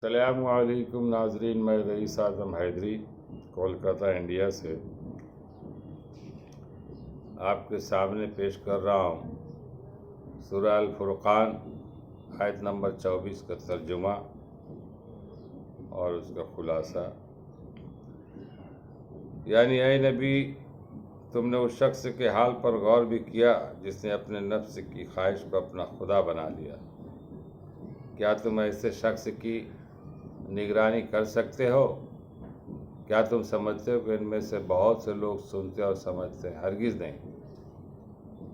السلام علیکم ناظرین، میں رئیس اعظم حیدری کولکاتہ انڈیا سے آپ کے سامنے پیش کر رہا ہوں سورہ الفرقان آیت نمبر 24 کا ترجمہ اور اس کا خلاصہ۔ یعنی اے نبی، تم نے اس شخص کے حال پر غور بھی کیا جس نے اپنے نفس کی خواہش کو اپنا خدا بنا لیا؟ کیا تم ایسے شخص کی نگرانی کر سکتے ہو؟ کیا تم سمجھتے ہو کہ ان میں سے بہت سے لوگ سنتے اور سمجھتے ہیں؟ ہرگز نہیں،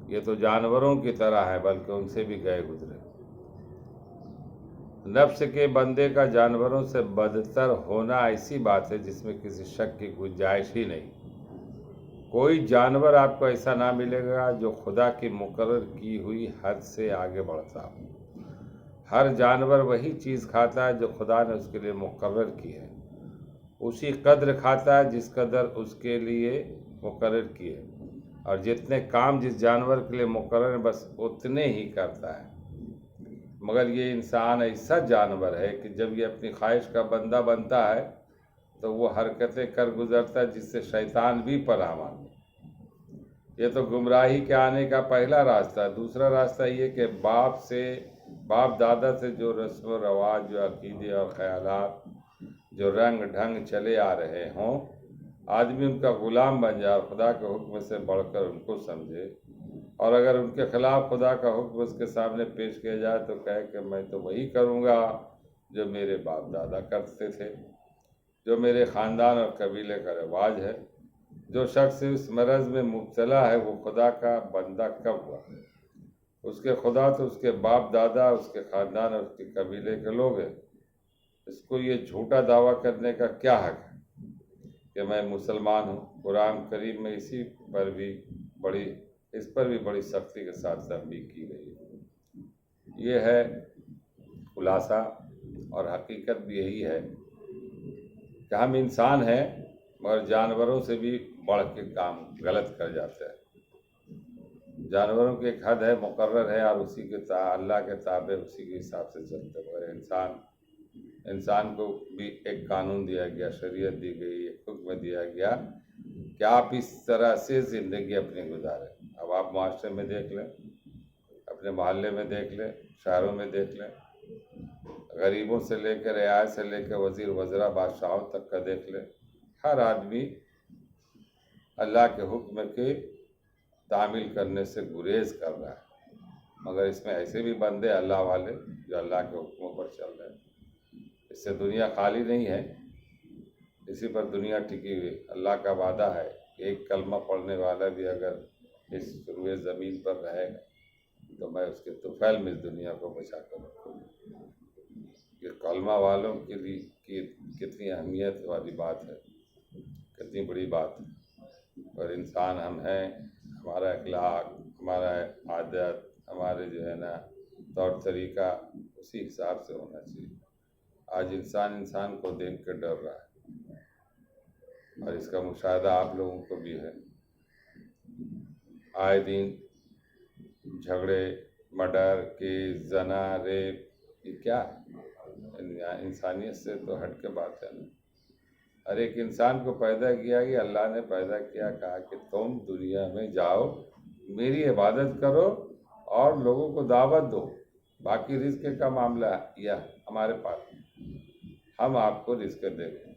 یہ تو جانوروں کی طرح ہے، بلکہ ان سے بھی گئے گزرے۔ نفس کے بندے کا جانوروں سے بدتر ہونا ایسی بات ہے جس میں کسی شک کی گنجائش ہی نہیں۔ کوئی جانور آپ کو ایسا نہ ملے گا جو خدا کی مقرر کی ہوئی حد سے آگے بڑھتا ہو۔ ہر جانور وہی چیز کھاتا ہے جو خدا نے اس کے لیے مقرر کی ہے، اسی قدر کھاتا ہے جس قدر اس کے لیے مقرر کی ہے، اور جتنے کام جس جانور کے لیے مقرر ہیں بس اتنے ہی کرتا ہے۔ مگر یہ انسان ایسا جانور ہے کہ جب یہ اپنی خواہش کا بندہ بنتا ہے تو وہ حرکتیں کر گزرتا ہے جس سے شیطان بھی پناہ مانگے۔ یہ تو گمراہی کے آنے کا پہلا راستہ ہے۔ دوسرا راستہ یہ کہ باپ دادا سے جو رسم و رواج، جو عقیدے اور خیالات، جو رنگ ڈھنگ چلے آ رہے ہوں، آدمی ان کا غلام بن جائے اور خدا کے حکم سے بڑھ کر ان کو سمجھے، اور اگر ان کے خلاف خدا کا حکم اس کے سامنے پیش کیا جائے تو کہے کہ میں تو وہی کروں گا جو میرے باپ دادا کرتے تھے، جو میرے خاندان اور قبیلے کا رواج ہے۔ جو شخص اس مرض میں مبتلا ہے وہ خدا کا بندہ کب ہوا؟ اس کے خدا تو اس کے باپ دادا، اس کے خاندان اور اس کے قبیلے کے لوگ ہیں۔ اس کو یہ جھوٹا دعویٰ کرنے کا کیا حق ہے کہ میں مسلمان ہوں؟ قرآن کریم میں اس پر بھی بڑی سختی کے ساتھ تنبیہ کی گئی ہے۔ یہ ہے خلاصہ، اور حقیقت بھی یہی ہے کہ ہم انسان ہیں مگر جانوروں سے بھی بڑھ کے کام غلط کر جاتے ہیں۔ جانوروں کی ایک حد ہے، مقرر ہے، اور اسی کے اللہ کے تابع اسی کے حساب سے چلتے ہیں۔ مگر انسان کو بھی ایک قانون دیا گیا، شریعت دی گئی، ایک حکم دیا گیا کہ آپ اس طرح سے زندگی اپنی گزاریں۔ اب آپ معاشرے میں دیکھ لیں، اپنے محلے میں دیکھ لیں، شہروں میں دیکھ لیں، غریبوں سے لے کے رعایا سے لے کے وزیر وزراء بادشاہوں تک کا دیکھ لیں، ہر آدمی اللہ کے حکم کے تعمیل کرنے سے گریز کر رہا ہے۔ مگر اس میں ایسے بھی بندے اللہ والے جو اللہ کے حکموں پر چل رہے ہیں۔ اس سے دنیا خالی نہیں ہے، اسی پر دنیا ٹکی ہوئی۔ اللہ کا وعدہ ہے کہ ایک کلمہ پڑھنے والا بھی اگر اس روئے زمین پر رہے گا تو میں اس کے طفیل میں اس دنیا کو بچا کر رکھوں گا۔ یہ کلمہ والوں کے لیے کتنی اہمیت والی بات ہے، کتنی بڑی بات ہے۔ اور انسان ہم ہیں، ہمارا اخلاق، ہمارا عادت، ہمارے جو ہے نا طور طریقہ اسی حساب سے ہونا چاہیے۔ آج انسان کو دیکھ کے ڈر رہا ہے، اور اس کا مشاہدہ آپ لوگوں کو بھی ہے۔ آئے دن جھگڑے، مرڈر، کیس، زنا، ریپ، یہ کیا ہے؟ انسانیت سے تو ہٹ کے بات ہے نا۔ ہر ایک انسان کو پیدا کیا کہ اللہ نے پیدا کیا، کہا کہ تم دنیا میں جاؤ، میری عبادت کرو اور لوگوں کو دعوت دو، باقی رزق کا معاملہ یہ ہمارے پاس، ہم آپ کو رزق دیں گے۔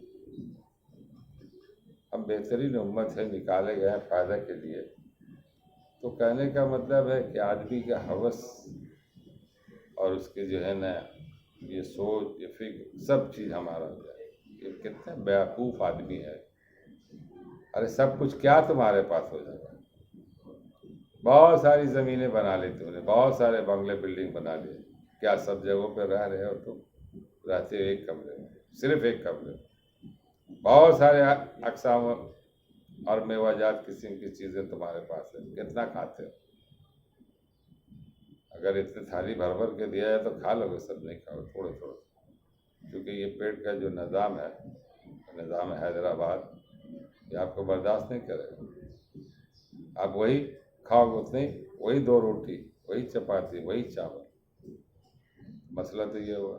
ہم بہترین امت ہے، نکالے گئے ہیں فائدہ کے لیے۔ تو کہنے کا مطلب ہے کہ آدمی کا ہوس اور اس کے جو ہے نا یہ سوچ، یہ فکر، سب چیز ہمارا ہو جائے۔ یہ کتنا بیوقوف آدمی ہے۔ ارے سب کچھ کیا تمہارے پاس ہو جائے گا؟ بہت ساری زمینیں بنا لی تم نے، بہت سارے بنگلے بلڈنگ بنا لیے، کیا سب جگہوں پہ رہ رہے ہو؟ تم رہتے ہو ایک کمرے میں، صرف ایک کمرے میں، بہت سارے اقسام اور میوہ جات قسم کی چیزیں تمہارے پاس ہیں، کتنا کھاتے ہو؟ اگر اتنے تھالی بھر بھر کے دیا ہے تو کھا لو گے، سب نہیں کھاؤ، تھوڑے تھوڑے، کیونکہ یہ پیٹ کا جو نظام ہے، نظام حیدرآباد، یہ آپ کو برداشت نہیں کرے گا۔ آپ وہی کھاؤ گے اتنے، وہی 2 روٹی، وہی چپاتی، وہی چاول۔ مسئلہ تو یہ ہوا،